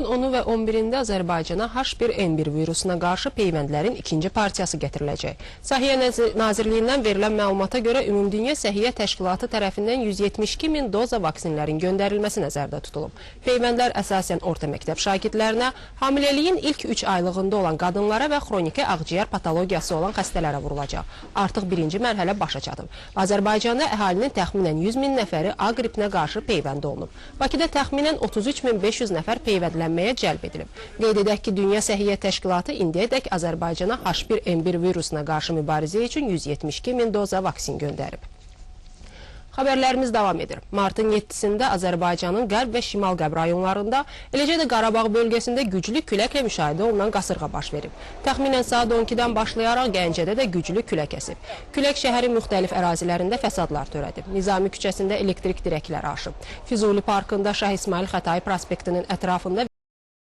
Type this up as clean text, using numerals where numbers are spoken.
10-u və 11-də Azərbaycana H1N1 virusuna qarşı peyvəndlərin ikinci partiyası gətiriləcək. Səhiyyə Nazirliyindən verilən məlumata görə Ümumdünya Səhiyyə Təşkilatı tərəfindən 172 min doza vaksinlərin göndərilməsi nəzərdə tutulub. Peyvəndlər əsasən orta məktəb şagirdlərinə, hamiləliyin ilk 3 aylığında olan qadınlara və xroniki ağciyər patologiyası olan xəstələrə vurulacaq. Artıq birinci mərhələ başa çatıb. Azərbaycanda əhalinin təxminən 100 min nəfəri A qripinə qarşı peyvənd olunub. Bakıda təxminən 33.500 nəfər peyvəndlənməyə cəlb edilib. Qeyd edək ki, Dünya Səhiyyə Təşkilatı indiyədək Azərbaycana H1N1 virusuna qarşı mübarizə üçün 172 min doza vaksin göndərib. Xəbərlərimiz davam edir. Martın 7-sində Azərbaycanın qərb və şimal-qərb rayonlarında, eləcə də Qarabağ bölgəsində güclü küləklə müşahidə olunan qasırğa baş verib. Təxminən saat 12-dən başlayaraq Gəncədə də güclü külək əsib. Külək şəhərin müxtəlif ərazilərində fəsadlar törədib. Nizami küçəsində elektrik dirəkləri aşıb. Füzuli parkında Şah İsmail Xətai prospektinin ətrafında